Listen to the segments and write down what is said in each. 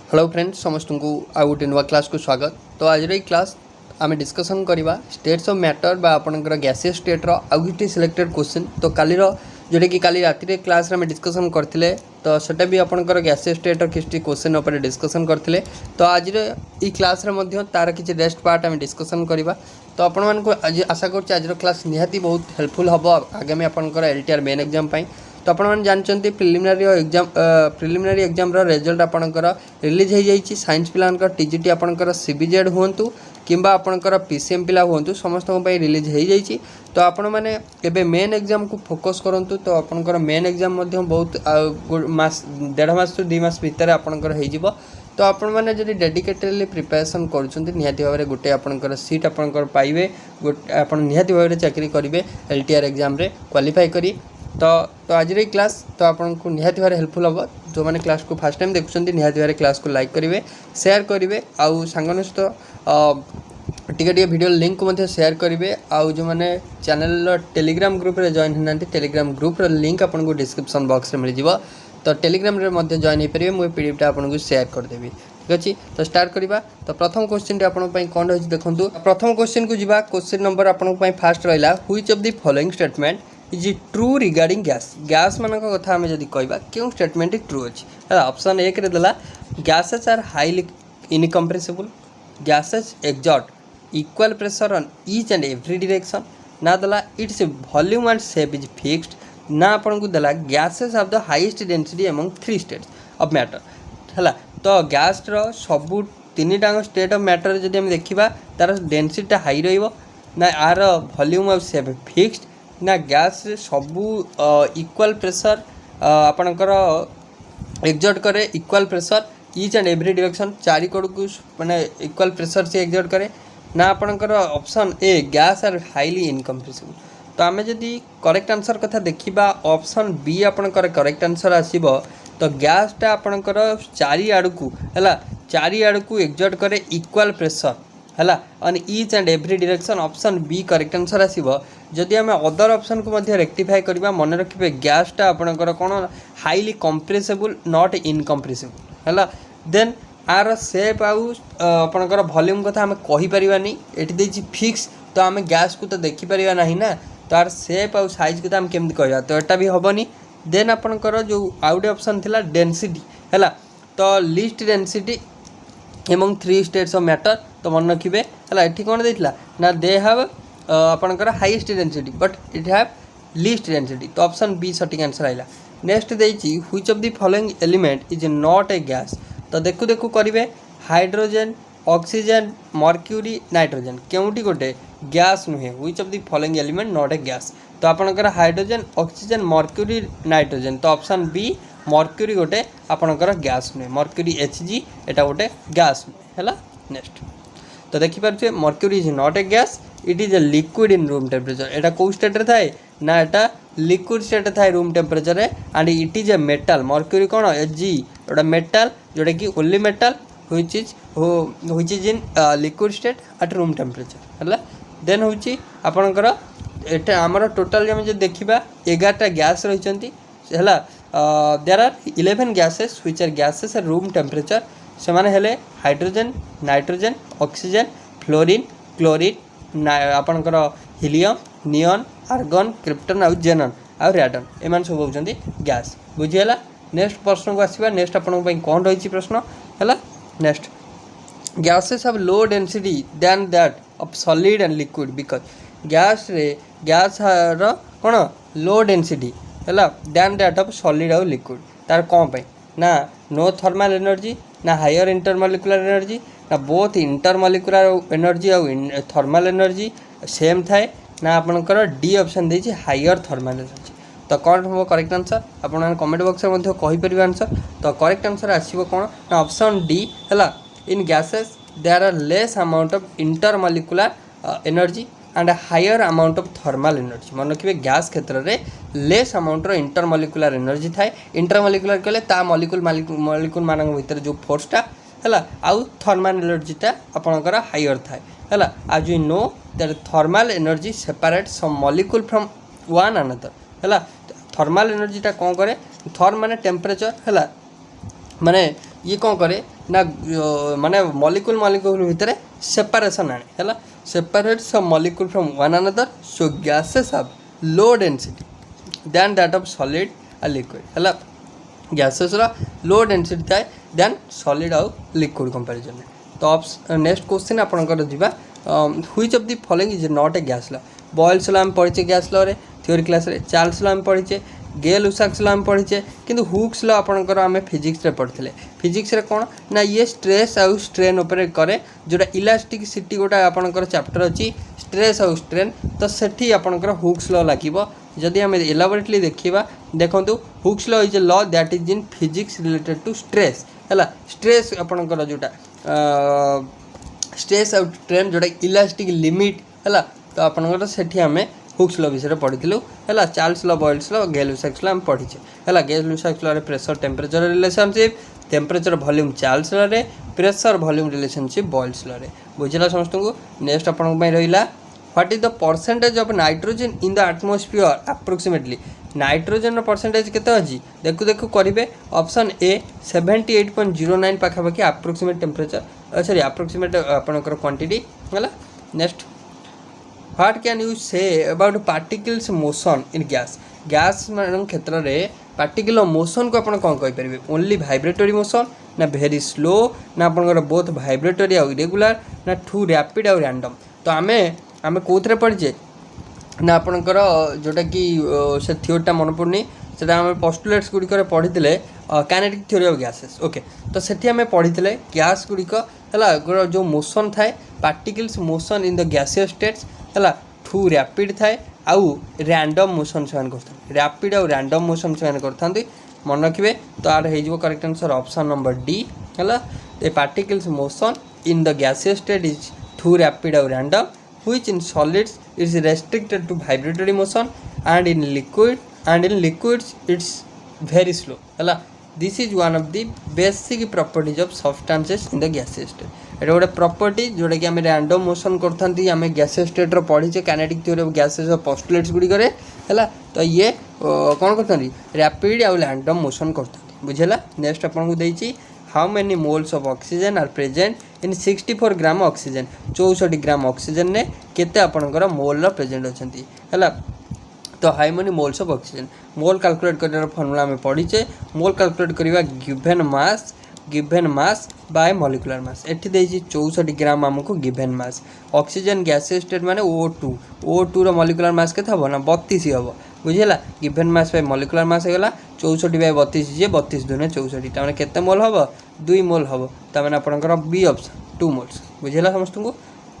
Hello friends समस्त को आउ गोटे नुआ क्लास को स्वागत। तो आज क्लास आम डिस्कसन करवा स्टेट्स ऑफ मैटर बा आपनकर गैसियस स्टेट रो आउ किछि सिलेक्टेड क्वेश्चन। तो काली जोटा कि काली राति क्लास में डिस्कसन करथिले तो सेटा भी आपनकर गैसियस स्टेट रो किछि क्वेश्चन ऊपर डिस्कसन करथिले। तो आज ई क्लास रे मध्य तार किछि रेस्ट पार्ट आम डिस्कसन करवा। तो आपण मान को आज आशा कर आज क्लास निहाती बहुत हेल्पफुल हम आगामी आपनकर एलटीआर मेन एग्जाम पाई। तो आपने जानते प्रिलिमिनारी एग्जाम रिजल्ट आपणकर रिलीज हो जाइए। साइंस पिला टीजीटी आपणकर सीबीजेड हूँ कि आपणकर पीसीएम पिला हूँ समस्त रिलीज हो जाइए। तो आपण मैंने एबे मेन एग्जाम को फोकस करूँ। तो आपणकर मेन एग्जाम बहुत मास 1.5 मास 2 मास भितर आपणकर हो। तो आपण मैंने जब डेडिकेटेडली प्रिपेरेसन करुँच निहाती भाव में गोटे आपणकर सीट आपणकर पाइबे आप निहाती भाव में चाकरी करेंगे एलटीआर एग्जाम रे क्वालिफाई करी। तो आज क्लास तो आपको निहाती भाव हेल्पफुल हम। जो मैंने क्लास को फर्स्ट टाइम देखुं निहाती भाव क्लास को लाइक करेंगे शेयर करेंगे आउ सांगन सहित टिके वीडियो लिंक को शेयर करेंगे। आउ जो मैंने चैनल टेलीग्राम ग्रुप रे जॉइन होना टेलीग्राम ग्रुप रो लिंक आपको डिस्क्रिप्शन बॉक्स में मिल जाव। तो टेलीग्राम रे मध्य जॉइन हो पारे मुझे पीडीएफटा आपको शेयर करदेवी। ठीक अच्छे। तो स्टार्ट करवा। तो प्रथम क्वेश्चन आपंपाई कौन रही देखूँ। प्रथम क्वेश्चन को जीवा। क्वेश्चन नंबर आपंपाई फास्ट रहा which of the following statement is true regarding gas. Gas मान कथा आम जब कह क्यों स्टेटमेंट ट्रू अच्छी। ऑप्शन एक रे देला gases are highly incompressible, gases exert equal pressure on each and every direction. ना देला its volume and shape is fixed. ना आपन को देला gases have the highest density among 3 states of matter है। तो गैस रो सबू 3 टांग स्टेट ऑफ मैटर जब हम देखा तार डेंसिटी हाई रहा आर वॉल्यूम और शेप फिक्स्ड ना गैस सबू इक्वल प्रेशर आपणकर एक्सर्ट करे equal pressure each and every direction चारि कोड को माने इक्वल प्रेशर से एक्सर्ट करे ना आपणकर option A gas are highly incompressible. तो आम जदि करेक्ट आंसर कथा देखा ऑप्शन बी आपणकर करेक्ट आंसर आसीबो। तो गैसटा आपणकर चारि को एक्सर्ट करे इक्वल प्रेशर है on each and every direction. Option B correct answer आसीबो। जदि आम अदर ऑप्शन को मध्य रेक्टिफाई करवा मन रखिए गैसटा आपणकर कौन हाईली कंप्रेसेबल नॉट इनकम्प्रेसेबल है। देन आर शेप आउ आपणकर वॉल्यूम कथा आम कहीपरानी ये फिक्स। तो आम गैस को तो देखिपर ना तो आर शेप आउ साइज को आम केमती कहवा तो यहाँ भी हेनी। देन आपणकर जो आउटे ऑप्शन थिला डेंसिटी है। तो least density among 3 states of matter. तो मन रखिए है ये कौन देता ना दे हैव आपणकर highest density but it have least density. तो ऑप्शन बी सटिक आंसर आइला। नेक्स्ट देछि which of the following element is not a gas. तो देखु देखु करिवे हाइड्रोजन ऑक्सीजन मर्क्यूरी नाइट्रोजन केउटी गोटे गैस नुहे which of the following element not a gas. तो आपणकर हाइड्रोजन ऑक्सीजन मर्क्यूरी नाइट्रोजन। तो ऑप्शन बी मर्क्यूरी गोटे आपणकर गैस नुहे मर्क्यूरी Hg एटा गोटे गैस नुहे है। नेक्स्ट तो देखिपे mercury is not a gas it is a liquid in room temperature. एटा कौ स्टेट रे थाए ना एटा लिक्विड स्टेट थाए रूम टेम्परेचर रे and it is a metal mercury कौन Hg एटा मेटल जोटा कि only metal which is in liquid state at room temperature है। देन हूँ आपणकर एटा आमर टोटाल जो देखा 11टा गैस रही है। There are 11 gases which are gases at room temperature. से माने हेले hydrogen nitrogen oxygen fluorine chlorine आपणकर हिलियम नियन आर्गन क्रिप्टन आउ जेनन आउ रेडन एमान सब होउछन्ती गैस बुझिएला। नेक्स्ट प्रश्न को आसीबा। नेक्स्ट आपन पई कोन रहिछि प्रश्न हैला। Next gases have low density than that of solid and liquid because gas रो कोन लो डेंसिटी हैला देन दैट ऑफ सॉलिड आउ लिक्विड तार कोन पई ना नो थर्मल एनर्जी ना हायर इंटरमोलिकुलर एनर्जी ना बोथ इंटरमोलिकुलर एनर्जी आउ थर्मल एनर्जी सेम थाए ना आपनकर डी ऑप्शन देछि हायर थर्मल एनर्जी। तो कौन हम करेक्ट आंसर आपन कमेंट बॉक्स में मध्य कहि परिबे आंसर। तो करेक्ट आंसर आसीबो कोन ना ऑप्शन डी हैला in gases there are less amount of intermolecular energy and higher amount of thermal energy. मन रखिए गैस क्षेत्र में लेस अमाउंट इंटरमोलिकुलर एनर्जी थाए। इंटरमोलिकुलर कहले ता मॉलिक्यूल मान भीतर जो फोर्सटा है आउ थर्मल एनर्जीटा आपणकर हायर थाए है। आज you know that thermal energy separate some molecule from one another है। थर्मल एनर्जीटा कौन करे थर्म माने टेम्परेचर है माने ये कौन करे ना माने मॉलिक्यूल मॉलिक्यूल भितर सेपरेशन आने है separate some molecule from one another, so gases have low density than that of solid or liquid है gases रा low density थाए than solid और liquid comparison तो नेक्स्ट क्वेश्चन आपंकर जा which of the following is not a gas law Boyle's law आम पढ़ीचे gas law रे theory class रे चार्ल्स लॉ आम पढ़ीचे गेल-लुसाक्स लॉ आम पढ़ीचे किंतु हुक्स लॉ आपंकर आम फिजिक्स रे पढ़ते फिजिक्स रे कौन ना ये स्ट्रेस आउ स्ट्रेन उपर करे जोटा इलास्टिसिटी गोटा आपंकर चैप्टर अच्छी स्ट्रेस आउ स्ट्रेन तो सेठी आपंकर हुक्स लॉ लागिबो जदि आम एलाबोरेटली देखा देखो Hooke's law is a law that is in physics related to stress है स्ट्रेस आपंकर जोटा स्ट्रेस आउ स्ट्रेन जोटा इलास्टिक लिमिट है तो आपंकर सेठी आम हुक्स लॉ विषय पढ़ी है Charles law Boyle's law Gay Lussac's law आम पढ़ीचे है गेल-लुसाक्स लॉ रे pressure temperature relationship temperature volume Charles law रे pressure volume relationship Boyle's law रे बुझला समस्त को नेक्स्ट आपन रहा what is the percentage of nitrogen in the atmosphere approximately nitrogen percentage केते अछि देखु देखु करिवे ऑप्शन ए 78.09 पाखापाखि अप्रोक्सीमेट टेम्परेचर सॉरी अप्रोक्सीमेट आपनकर क्वांटिटी है next what can you say about particles motion in gas gas मान क्षेत्र में पार्टिकल मोशन को आपन कौन कहि ओनली वाइब्रेटरी मोशन ना वेरी स्लो ना आपनकर बोथ वाइब्रेटरी और इरेगुलर ना टू रैपिड और रैंडम तो आमे कोथरे पढ़ीचे ना आपनकर जोटा कि से थ्योरीटा मन पड़नी से पोस्टुलेट्स गुड़िक पढ़ी kinetic theory of gases okay तो सेठी आमे पढ़ी गैस गुड़िक है जो मोशन थाए particles motion in the gaseous states है टू रैपिड थाए आउ रैंडम मोशन से रैपिड और रैंडम मोशन से करते मन रखिए तो आर हो correct answer option number D है particles motion in the gaseous state is too rapid और random which in solids is restricted to vibratory motion and in liquids it's very slow है this is one of the basic properties of substances in the gaseous state एटा गोटे property जोटा कि आम random motion करथांती आम gases state रो पढ़ीचे kinetic theory of gases postulates गुडी करे है तो ये कौन करथांती रैपिड और रैंडम मोशन करथांती बुझेला नेक्स्ट आपन को देइची how many moles of oxygen are present in 64 gram oxygen 64 gram oxygen ने केते आपनकर मोल प्रेजेंट अछंती है तो how many moles of oxygen mole calculate करने फॉर्मूला में पढ़ीचे मोल कैलकुलेट करवा गिवन मास बाय मॉलिक्यूलर मास एठी देछि 64 ग्राम हमको given mass oxygen gaseous state माने O2 रो मॉलिक्यूलर मास के थबो ना 32 हबो बुझिला given mass by molecular mass हेगला 64 बाय 32 जे 32 दुने 64 ता माने केते मोल हबो 2 मोल हबो ता माने आपनकर बी ऑप्शन 2 मोल्स बुझिला समस्त को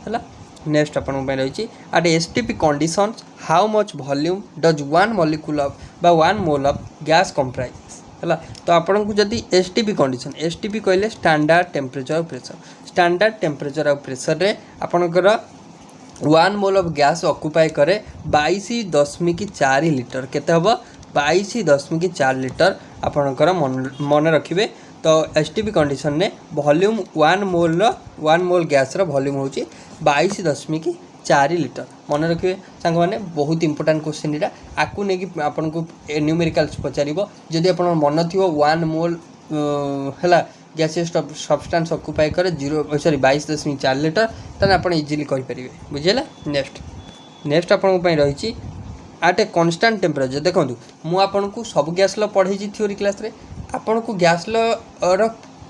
हला नेक्स्ट आपन पे रही at STP conditions how much volume does one molecule of बा one mole of gas comprise है तो आपन को जदि एसटीपी कंडीशन एसटीपी कहले स्टैंडर्ड टेम्परेचर और प्रेशर रे आपनकर one mole of gas occupy करे 22.4 लिटर केते हबो 22.4 लिटर आपनकर मन रखिबे तो एसटीपी कंडीशन ने volume one mole gas volume हूँ 22.4 लिटर मन रखिए सांग मैंने बहुत इंपोर्टाट क्वेश्चन यहाँ आपको नहीं आपन को न्यूमेरिकल्स पचार जदि आप मन थी वन मोल है गैसियस सब्सटेंस ऑक्युपाई करे 22.4 लिटर ताने आप इजिली कहींपारे बुझेगा नेक्स्ट आपन रही एट ए कन्स्टांट टेम्परेचर देखो मुझे सब गैस लॉ पढ़ाई थ्योरी क्लास रे आपन को गैस लॉ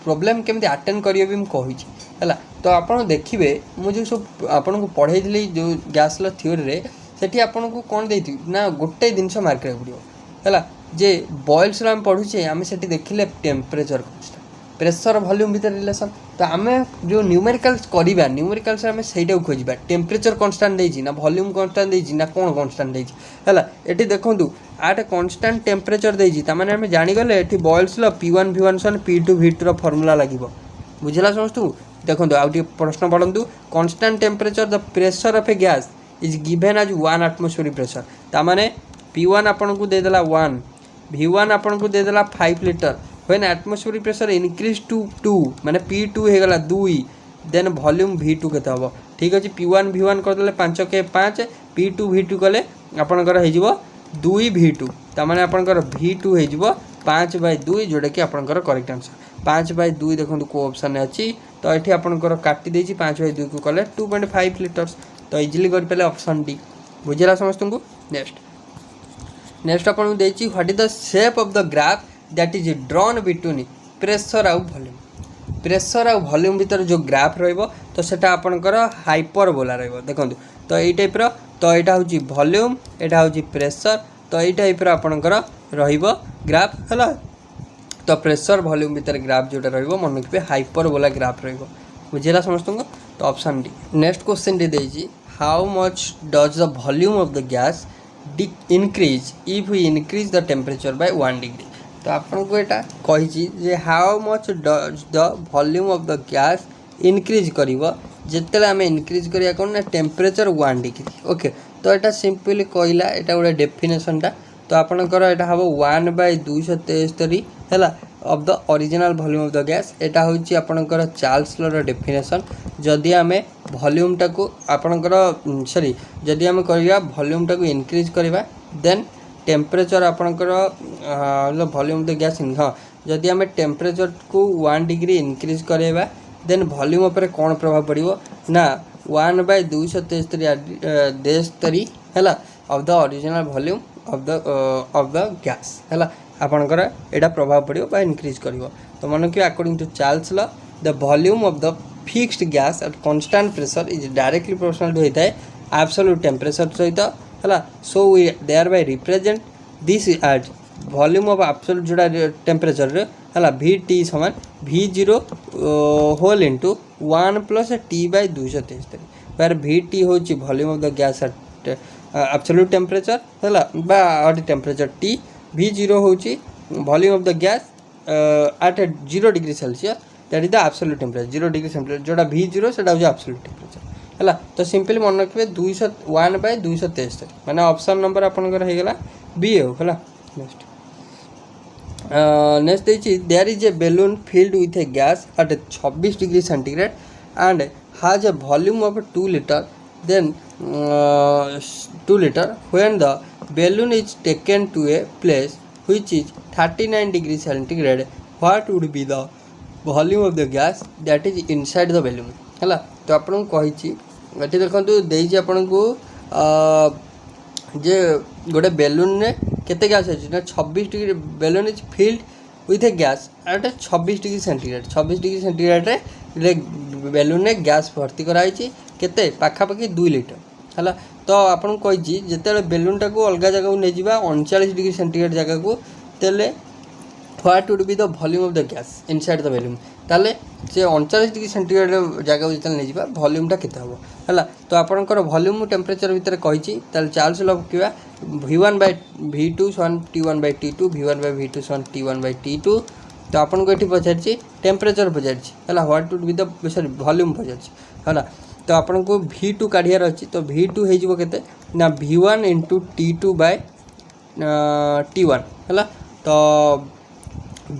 प्रॉब्लम केमती अटेंड करिए भी मुझे है तो आपड़ देखिए मुझे सब आपन को पढ़ाई जो गैस लॉ थ्योरी रे सेठी आपन को कौन देती ना गोटे जिनस मार्क पड़ो है जे बॉयल्स लॉ आम पढ़ुचे आम से देखिले टेम्परेचर कन्स्टांट प्रेशर वॉल्यूम भीतर रिलेशन तो आम जो न्यूमेरिकल्स करवा न्यूमेरिकल्स आम से खोजा टेम्परेचर कन्स्टांट देछि ना वॉल्यूम कन्स्टांट देछि ना कौन कन्स्टांट देछि है ये देखूँ आट कन्स्टांट टेम्परेचर देछि तामाने आम जानीगले ये बॉयल्स लॉ P1 V1 सन P2 V2 फॉर्मूला लगे बुझला समस्त देखो आउ प्रश्न पढ़ु constant temperature the pressure of a gas is given as 1 atmospheric pressure तामाने P1 आपन को देदेला 1 V1 आपन को देदेला 5 litre when atmospheric pressure increase to 2 माने P2 हो गला 2 देन वॉल्यूम V2 केते हबो ठीक अछि P1 V1 कर देले 5 के 5 P2 V2 कले आपनकर हे जिवो 2 V2 ता माने आपनकर V2 हे जिवो 5/2 जोटा कि आपनकर करेक्ट आंसर 5/2 देखो को ऑप्शन अच्छी तो ये आपंकर काटी देछि 5/2 को कले 2.5 लिटर्स तो इजिली कर पे ऑप्शन डी बुझेगा समस्त को। नेक्स्ट आपको देछि what is the shape of the graph that is drawn between pressure आउ वॉल्यूम प्रेशर आउ वॉल्यूम भीतर जो ग्राफ रहिबो तो सेटा आपनकर हाइपरबोला रहिबो देखंतु तो एई टाइप रो तो एटा होची वॉल्यूम एटा होची प्रेशर तो एई टाइप रो आपनकर रहिबो ग्राफ हला तो प्रेशर वॉल्यूम भीतर ग्राफ जोटा रहिबो मन रखिबे हाइपरबोला ग्राफ रहिबो बुझेला समस्त को तो ऑप्शन डी। नेक्स्ट क्वेश्चन डी देछि how much does the volume of the gas increase if we increase the temperature by 1 degree तो आपन को एटा कहि जे how much does the volume of the gas increase करिवो जेतेला हमें इंक्रीज करिया कोन ना टेम्परेचर 1 डिग्री ओके तो एटा सिंपली कहला एटा गोटे डेफिनेशन टा तो आपन कर एटा हबो 1/273 हैला of the original volume of the gas एटा होची आपनकर चार्ल्स लॉ रो डेफिनेशन जदि हमें वॉल्यूम टा को आपनकर सॉरी जदि हमें करिया वॉल्यूम टा को इंक्रीज करबा देन टेम्परेचर आपनकर वॉल्यूम ऑफ द गैस हाँ जदि हमें टेम्परेचर को 1 डिग्री इंक्रीज करबा देन वॉल्यूम ऊपर कौन प्रभाव पड़िबो ना 1/273 हैला of the original volume of the gas हैला आपनकर एटा प्रभाव पड़िबो बा इंक्रीज करिवो तो मन कि according to Charles law the volume of the fixed gas at constant pressure is directly proportional to होता है एब्सोल्यूट टेम्परेचर सहित हैला so we there by represent this as volume of absolute जोड़ा टेम्परेचर रे हैला Vt समान V0 whole into 1 plus T/273 where Vt होची volume of the gas at absolute temperature हैला बा एट टेम्परेचर T V0 होची volume of the gas eight 0 degree Celsius that is the absolute temperature 0 degree Celsius जोड़ा V0 सेटा हो absolute temperature हैला तो simply मन रखिबे 1/273 माने ऑप्शन नंबर आपनकर हे गेला बी हो हैला। नेक्स्ट देछि there is a balloon filled with a gas at 26 degree centigrade and has a volume of 2 liter then 2 liter when the balloon is taken to a place which is 39 degree centigrade what would be the volume of the gas that is inside the balloon हैला तो आपन कहि छि एठी देखंतु देइ छि आपन को जे गोटे बेलून ने केते गैस अछि ना 26 degree balloon is filled with A gas at 26 degree centigrade 26 degree centigrade रे बेलून ने गैस भर्ती कराई छि केते पाखा पाखी 2 लीटर हैला तो आपन कहि छि जेते बेलून टा को अलगा जगह को नै जिबा 39 डिग्री सेंटीग्रेड जगह को तेले what would be the volume of the gas inside the balloon ताले से 39 डिग्री सेंटीग्रेड जगह जिते नै जिबा वॉल्यूम टा केते हबो हैला तो आपनकर वॉल्यूम टेम्परेचर भीतर कहि छि ताले Charles law किबा V1/V2 = T1/T2 V1/V2 = T1/T2 तो आपन को एठी पछार छि टेम्परेचर पछार छि हैला what would be the sorry volume पछार छि हैला तो आपन को V2 काढियार अछि तो V2 हे जिवो केते ना V1 * T2/T1 हैला तो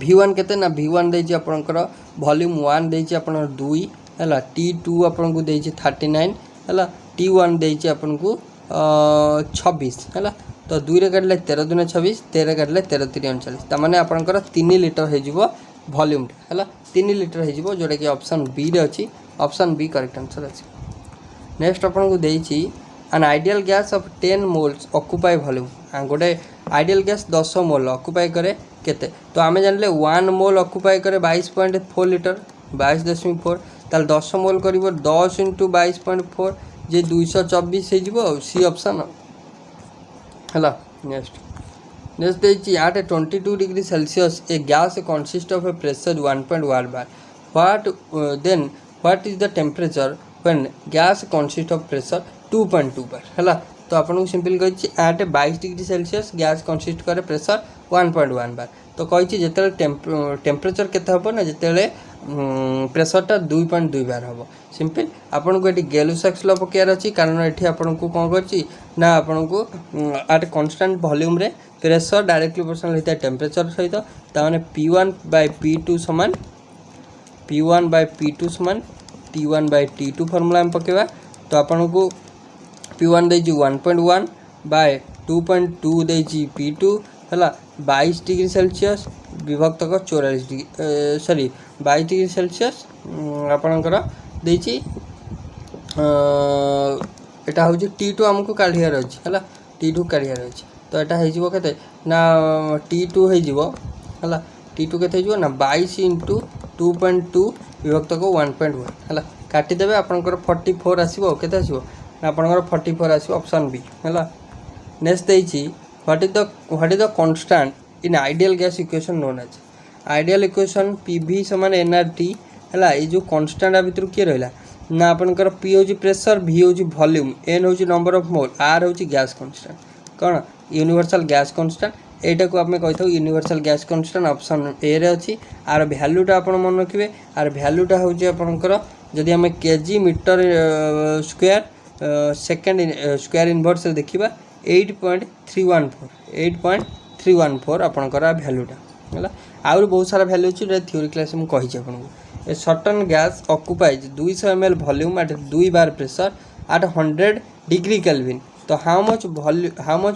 V1 केते ना V1 देछि आपनकर वॉल्यूम 1 देछि आपन 2 हैला T2 आपन को देछि 39 हैला T1 देछि आपन को 26 हैला तो 2 रे काटले 13 * 26 13 काटले 13 * 3 39 त माने आपनकर 3 लीटर हे जिवो वॉल्यूम हैला 3 लीटर हे जिवो जोडे कि ऑप्शन बी रे अछि ऑप्शन बी करेक्ट आंसर अछि। नेक्स्ट आपन को देछि an ideal gas of 10 moles occupy volume गोटे आइडियल गैस 10 मोल ऑक्युपाई करे केते तो आमे जानले 1 मोल ऑक्युपाई करे 22.4 लीटर 22.4 ताल 10 मोल करिवो 10 * 22.4 जे 224 हे जिवो सी ऑप्शन हला। नेक्स्ट देछि at 22 degree Celsius a gas consist of a pressure 1.1 bar what is the temperature when gas consist of pressure 2.2 bar हला तो आपन को सिंपल कहि छि at 22 degree Celsius gas consist करे प्रेशर 1.1 बार तो कहि छि जेते टेम्परेचर केते हबो ना जेते प्रेशर टा 2.2 बार हबो सिंपल आपन को एटी गेलुसाक्स लॉ पकेयार अछि कारण एठी आपन को कोन करछि ना आपन को एट कांस्टेंट वॉल्यूम रे प्रेशर डायरेक्टली प्रोपोर्शनल होता है टेम्परेचर सहित ता माने P1/P2 समान P1/P2 समान T1/T2 फार्मूला हम पकेबा तो आपन को P1 देछि 1.1 बाय 2.2 देछि P2 हला 22 डिग्री सेल्सियस विभक्तक 44 डिग्री सॉरी 22 डिग्री सेल्सियस आपणकर देछि एटा हूँ T2 आमको काढ़ियार अच्छी है T2 काढ़ियार अच्छी तो यहाँ होते ना T2 है T2 के ना 22 इंटू 2.2 विभक्त को 1.1 है काटिदेवे आपंकर 44 आसो के आपंकर 44 आसो ऑप्शन बी है नेक्स्ट देछि what is the constant in ideal gas equation known as ideal equation PV समान एनआरटी है ये जो कांस्टेंट भितर किए रहा ना आपंकर पी हूँ प्रेशर भी हूँ वॉल्यूम एन हूँ नंबर ऑफ मोल आर हूँ गैस कांस्टेंट कौन यूनिवर्सल गैस कांस्टेंट एटा को आम कही universal gas constant option A रे अच्छी आर भैल्यूटा आप मन रखिए आर भैल्यूटा हूँ आपंकर जदि आम KG metre square second square inverse देखा 8.314 आपंकर भैल्यूटा है आउर बहुत सारा भैल्यू अच्छी थ्योरी क्लास में कही आपको a certain gas occupies 200 ml volume at 2 bar pressure at 100 degree Kelvin तो how much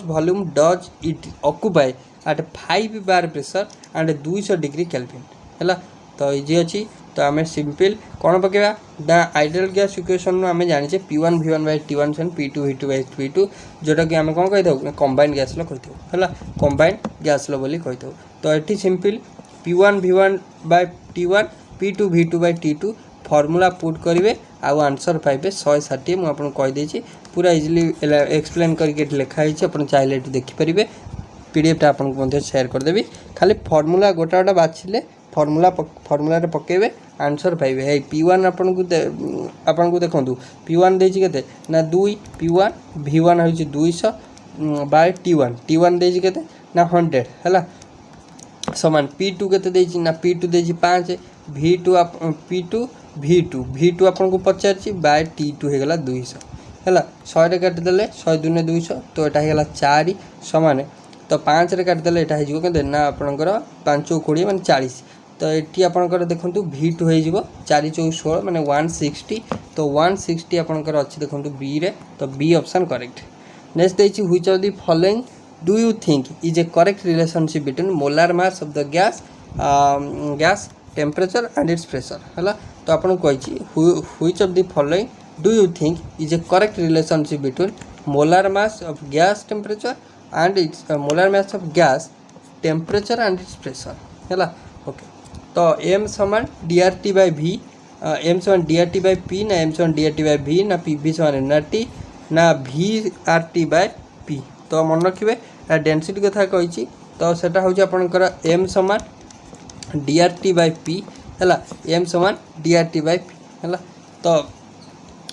volume does it occupy at 5 bar pressure and 200 degree Kelvin है तो इजी अच्छी तो आम सिंपल कौन पकेबा द आइडियल गैस इक्वेशन आम जाने P1 V1 by T1 P2 V2 by P2 जोटा कि आम कौन कही कंबाइंड गैस लो कही है कंबाइंड गैस लो बोली कही तो ये simple P1 V1 by T1 P2 V2 by T2 formula put करेंगे आउ आंसर पाइबे 160 मुझे आपको कहीदे पूरा इजिली एक्सप्लेन करके लिखाई आप चाहिए देखिपारे पीडीएफ आपको शेयर करदेवी खाली फॉर्मूला गोटा गोटा बाछिले फॉर्मूला पकेबे आंसर पाइबे हे P1 आपको देखूँ P1 देछि केते ना 2 P1 V1 हूँ 200 बाय T1 देछि केते ना 100 है समान P2 केते देछि ना P2 देछि 5 V2 आपको पचार बाय T2 होगला 200 है 100 काटिदेले 100 दूने 200 तो यहाँ होगा 4 समान तो 5 काटिदेले यहाँ हो ना आपंकर 5 20 मान 40 तो ये आपंकर देखूँ V2 हो 4 4 16 माने 160 तो 160 आपंकर अच्छी देखूँ बी रे तो बी ऑप्शन करेक्ट नेक्स्ट देछि which of the following do you think is a correct relationship between molar mass of the gas temperature and its pressure है तो आपको कही which of the following do you think is a correct relationship between molar mass of gas temperature and its molar mass of gas temperature and its pressure है okay तो m समान DRT by v m समान DRT bye p ना m समान DRT by v ना pv समान nRT ना VRT bye p तो मन रखिए डेनसीटी कथा कही तो सेटा हूँ आपंकर m समान DRT बाय p है m समान DRT बाय p है तो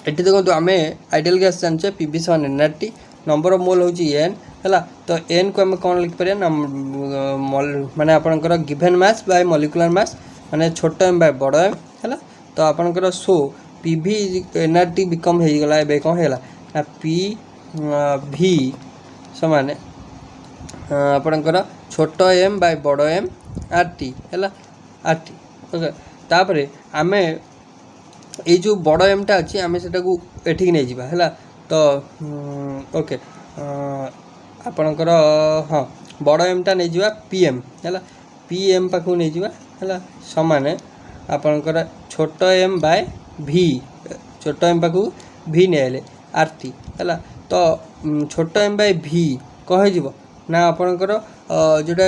ये देखो आम आइडियल गैस जाने पीवी समान nRT नंबर ऑफ मोल हूँ n है तो n को आम कौन लिखिपर ना माने आपंकर गिभेन मास बाय मॉलिक्यूलर मास माने छोट m बाय बड़ m है तो आपंकर सो पीवी nRT बिकम होगला ए कौन है ना पी समान आपंकर छोट m बाय बड़ m RT है RT ओके तापर आम ये जो बड़ एमटा अच्छी आम से एठिक नहीं जावा है तो ओके आपणकर हाँ बड़ एमटा नहीं जावा PM है PM पाखु नहीं जावा है समान आपणकर छोट m बाय v छोट m पाखु v नहीं RT है तो छोट m बाय v कह ना आपणकर जोटा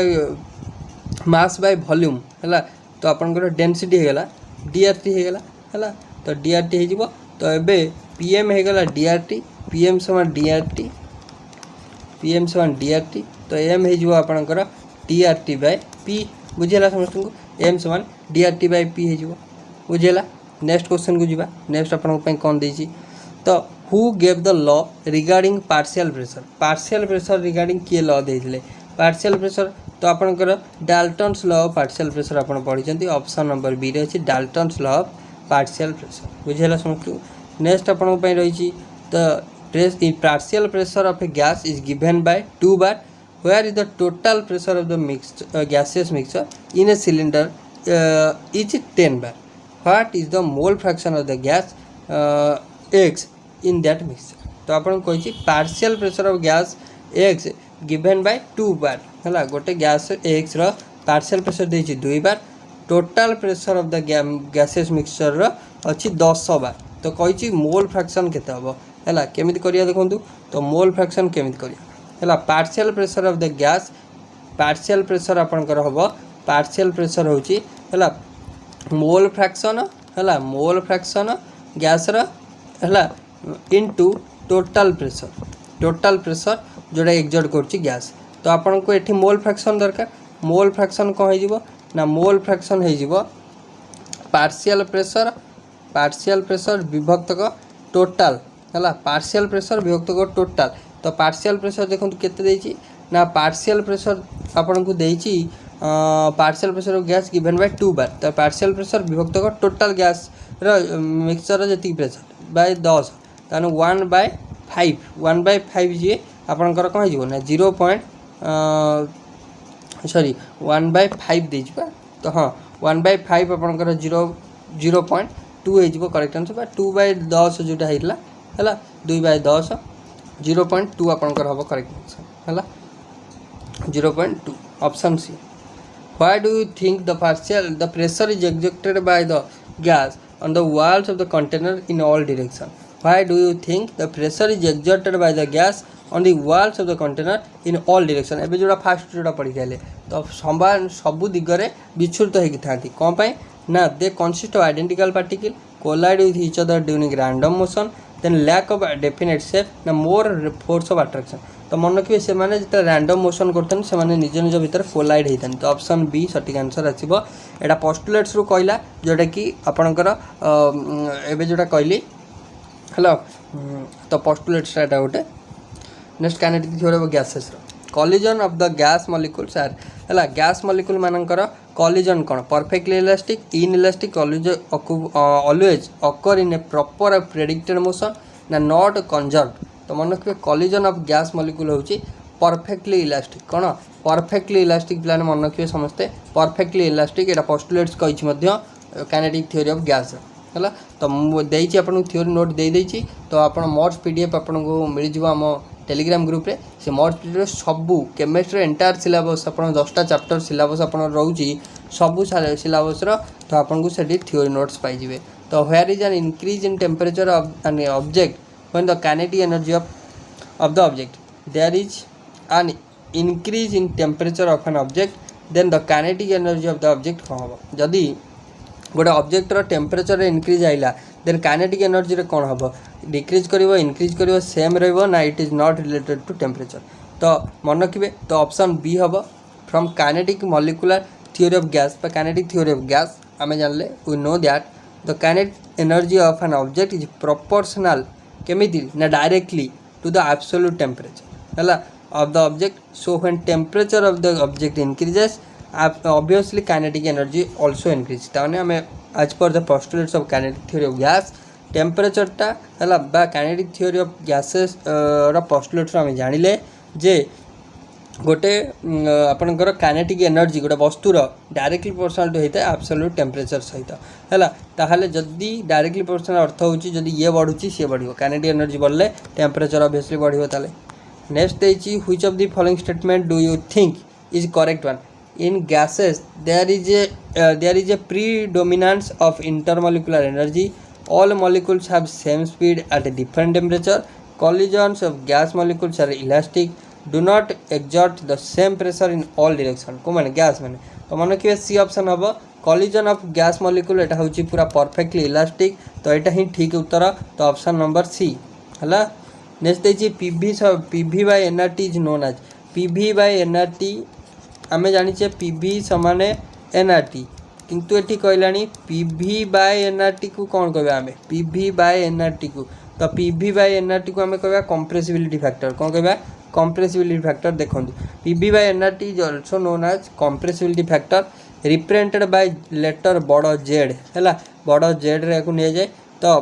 मास बाय वॉल्यूम है तो आपंकर डेनसीटी होगला DRT होगला है तो DRT हो तो एबे PM होगला DRT PM समान DRT तो M हो आपंकर DRT बाय P बुझेगा समस्त को M समान DRT बाय P हो बुझेगा नेक्स्ट क्वेश्चन को जीवा नेक्स्ट आपन कौन देछि तो who gave the law regarding partial pressure regarding किए लॉ देथिले पार्शियल प्रेशर तो आपंकर Dalton's law of partial pressure आप पढ़ी ऑप्शन नंबर बी रे अच्छी Dalton's law of partial pressure बुझेगा समस्त नेक्स्ट आप रही the partial pressure of a gas is given by 2 bar where is the total pressure of the mixed gaseous mixture in a cylinder is 10 bar what is the mole fraction of the gas X in that mixture तो आपन कहि partial pressure of gas X given by 2 bar है गोटे gas X रो partial pressure देछि 2 bar total pressure of the gases mixture रो अछि 10 बार तो कहि मोल फ्रैक्शन केते हबो हैला केमिति करिया देखंतु तो मोल फ्रैक्शन केमिति करिया हैला partial pressure of the gas partial pressure आपनकर हबो पार्शियल प्रेशर होछि हैला मोल फ्रैक्शन हैला मोल फ्रैक्शन गैस रो हैला इनटू टोटल प्रेशर जोड़ा एक्सर्ट करछि गैस तो आपन को एठी मोल फ्रैक्शन दरकार मोल फ्रैक्शन को हो ना मोल फ्रैक्शन हो पार्शियल प्रेशर विभक्त को टोटल है पार्शियल प्रेशर विभक्त को टोटल तो पार्शियल प्रेशर देखो केते देछि ना पार्शियल प्रेशर आपन को देछि partial pressure of gas given by 2 bar तो पार्शियल प्रेशर विभक्त को टोटल गैस रो मिक्सचर जति प्रेशर बाय 10 ताने 1/5 जे आपनकर कौन हो ना 1/5 देजिबा तो हाँ 1/5 आपनकर 0.2 हो करेक्ट आंसर 2/10 जोटा हैला हैला 2/10 0.2 आपनकर हबो करेक्ट आंसर हैला 0.2 option C why do you think the pressure is exerted by the gas on the walls of the container in all direction why do you think the pressure is exerted by the gas on the walls of the container in all direction एबे जोड़ा fast जोड़ा पड़ी गले तो समान सब दिगरे विच्छुरित होई थांती कोन पई ना they consist of identical particle collide with each other during random motion then lack of definite shape ना मोर फोर्स ऑफ अट्रैक्शन तो मन रखिए से माने जेटा रैंडम मोशन करथन से माने निज निज भीतर कोलाइड हेतन तो ऑप्शन बी सटीक आंसर आसीबो एटा पोस्टुलेट्स रो कहला जोटा कि आपनकर एबे जोटा कहली हेलो तो पोस्टुलेट्स एटा गोटे next kinetic theory of gases collision of the gas molecules are हैला गैस मॉलिक्यूल मानकर कॉलिजन कोन perfectly elastic inelastic always occur in a proper predicted motion ना नॉट कंजर्व तो मन रखिए कॉलिजन ऑफ गैस मॉलिक्यूल होची परफेक्टली इलास्टिक कोन perfectly elastic plan मन रखिए समस्ते परफेक्टली इलास्टिक एटा पोस्टुलेट्स कहिछि मध्य काइनेटिक थ्योरी ऑफ गैस हैला तो मु देइछि आपन थ्योरी नोट दे देइछि तो आपन मोड्स पीडीएफ आपन को मिल जिवो हम टेलीग्राम ग्रुप रे से मोड्स पीडीएफ सबु केमिस्ट्री एंटायर सिलेबस आपन 10टा चैप्टर सिलेबस आपन रहउछि सबु सिलेबस रो तो आपन को सेठी थ्योरी नोट्स पाइ जिवे तो where is an increase in temperature of an object when the kinetic energy of the object there is an increase in temperature of an object then the kinetic energy of the object कौन हम जदि गोटे object रो temperature increase आइला then kinetic energy रे कौन हम decrease करिवो इंक्रीज करिवो सेम रहइबो ना it is not related to temperature तो मन रखिबे तो ऑप्शन बी हम from kinetic molecular theory of gas पर काइनेटिक थ्योरी ऑफ गैस आमे जानले we know that the kinetic energy of an object is proportional केमिति ना directly to the absolute temperature हैला of the object so when temperature of the object increases obviously kinetic energy also increase ताने हमें as per the postulates of kinetic theory of gas temperature टा हैला बा kinetic theory of gases रा postulates हमें जानिले जे गोटे आपनकर काइनेटिक एनर्जी गोटे वस्तुर डायरेक्टली प्रोपोर्शनल होता है एब्सोल्यूट टेम्परेचर सहित हैला ताहले जदी डायरेक्टली प्रोपोर्शनल अर्थ होची जदी ये बढ़ुची से बढ़ियो काइनेटिक एनर्जी बढ़ले टेम्परेचर ऑब्वियसली बढ़ियो ताले नेक्स्ट देछि which of the following statement do you think is correct one in gases there is a predominance of intermolecular energy all molecules have same speed at a different temperature collisions of gas molecules are elastic do not exert the same pressure in all direction को माने gas माने तो मन के C option हबो collision of gas molecule एटा होची पूरा perfectly elastic तो एटा ही ठीक उत्तर तो ऑप्शन नंबर सी हला नेक्स्ट देछि pv by nrt is known as pv by nrt आमे जानिचे pv समान nrt किंतु एठी कहलानी pv by nrt को कौन कहबे आमे pv by nrt को तो pv by nrt को आमे कहबा कंप्रेसिबिलिटी फैक्टर कौन कहबा कंप्रेसिबिलिटी फैक्टर देखंतु pv by nrt is also known as compressibility factor represented by letter बड़ z हैला बड़ z रे को ने जाय तो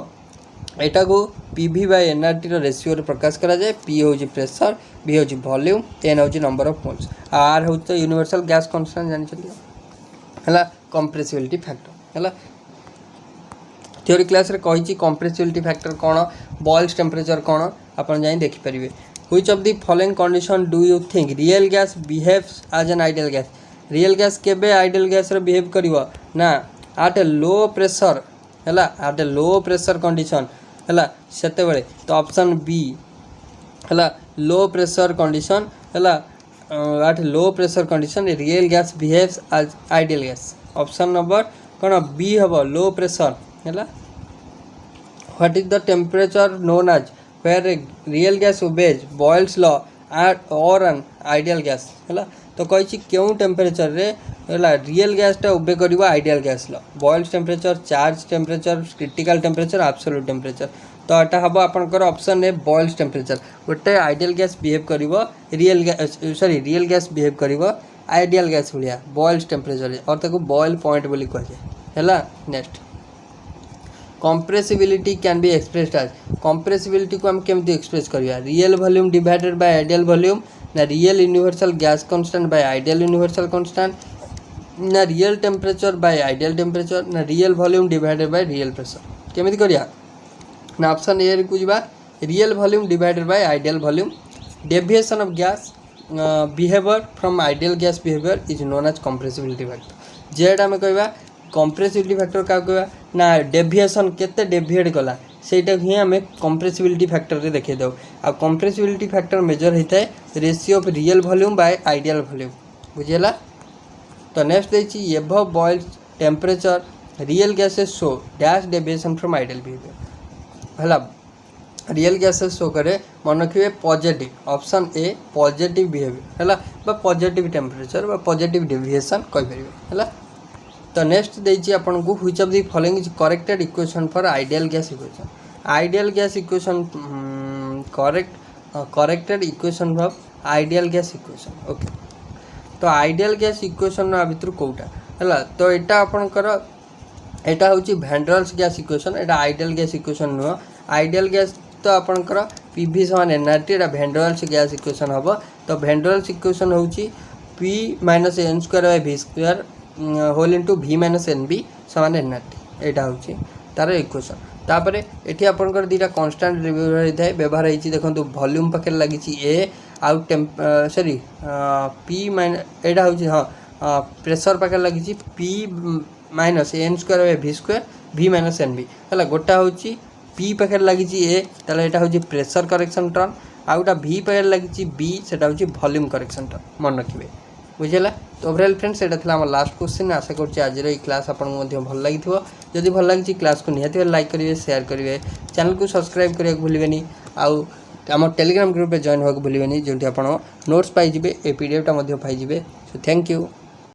एटा को pv by nrt रो रेशियो रे प्रकाश करा जाय p होजी प्रेशर b होजी वॉल्यूम n होजी नंबर ऑफ मोल्स r होजी तो यूनिवर्सल गैस कांस्टेंट जानि छथि हैला कंप्रेसिबिलिटी फैक्टर हैला थ्योरी क्लास रे कहिची कंप्रेसिबिलिटी फैक्टर कोन बॉइल्स टेंपरेचर कोन आपण जाई देखि परिबे which of the following condition do you think real gas behaves as an ideal gas real gas केबे आइडियल गैस रे बिहेव करिवो ना आट लो प्रेशर हैला आट लो प्रेशर कंडीशन हैला सेते बेले तो ऑप्शन बी हैला लो प्रेशर कंडीशन हैला at low pressure condition real gas behaves as ideal gas option number कोन बी हबो लो प्रेशर हैला what is the temperature known as where रियल गैस obeys Boyle's law at or an ideal gas हैला तो कही क्यों टेम्परेचर रे हैला रियल गैसटा ओबे करिवो ideal gas law Boyle's temperature charge temperature critical temperature absolute temperature तो एटा हबो आपनकर ऑप्शन ए बॉयल्स टेम्परेचर गोटे आइडियल गैस बिहेव करिवो real gas sorry real gas behave करिवो आइडियल गैस भलिया बॉयल्स टेम्परेचर और ताको बॉयल पॉइंट बोली कहे हैला next compressibility can be expressed as compressibility को हम केमती एक्सप्रेस करिया real volume divided by ideal volume ना real universal gas constant by ideal universal constant ना real temperature by ideal temperature ना real volume divided by real pressure केमती करिया ना ऑप्शन ए को जिबा real volume divided by ideal volume deviation of gas behaviour from ideal gas behaviour is known as compressibility factor Z हम कहबा compressibility factor क्या कहबा ना डेविएशन केते डेविएट कला सेटा ही आम कंप्रेसिबिलिटी फैक्टर रे देखै दो आ कंप्रेसिबिलिटी फैक्टर मेजर होता है ratio of real volume by ideal volume बुझेला तो नेक्स्ट देछि above Boyle temperature real gases show dash deviation from ideal behaviour हला रियल गैसेस शो करे मन रखिए positive option A positive behaviour हला बा पॉजिटिव टेम्परेचर बा पॉजिटिव डेविएशन कहि परिबे हला तो नेक्स्ट देछि आपन को which of the following is corrected equation for ideal gas equation ideal gas equation corrected equation of ideal gas equation okay तो आइडियल गैस इक्वेशन भितर कोटा हला तो एटा आपनकर एटा होची वैंड्रल्स गैस इक्वेशन एटा ideal gas equation no ideal gas तो आपनकर पीवी समान एनआरटी एटा वैंड्रल्स गैस इक्वेशन हबो तो वैंड्रल्स इक्वेशन होची p - n square by v square whole into v - nb समान एनआरटी एटा होची तार इक्वेशन तापरे एठी आपनकर दीटा कांस्टेंट व्यवहार होई देखंतु वॉल्यूम पाखे लागी ए आउ सॉरी p एटा होची हां प्रेशर पाखे लागी p - n square by v square v - nb हला गोटा होची p पाखे लागी ए ताले एटा होची pressure correction term outta v पाखे लागी b सेटा होची वॉल्यूम करेक्शन टर्म मन रखिबे बुझेला तो ओवरऑल फ्रेंड्स एटा थला हमर लास्ट क्वेश्चन आशा करछि आज रे क्लास आपन मध्ये भल लागिथिबो जदि भल लागिछि क्लास को निहाती लाइक करिवे शेयर करिवे चैनल को सब्सक्राइब करिया भूलिबेनी आउ हमर टेलीग्राम ग्रुप पे जॉइन होक भूलिबेनी जोंठी आपन नोट्स पाइ जिवे ए पीडीएफ टा मध्ये पाइ जिवे सो थैंक यू।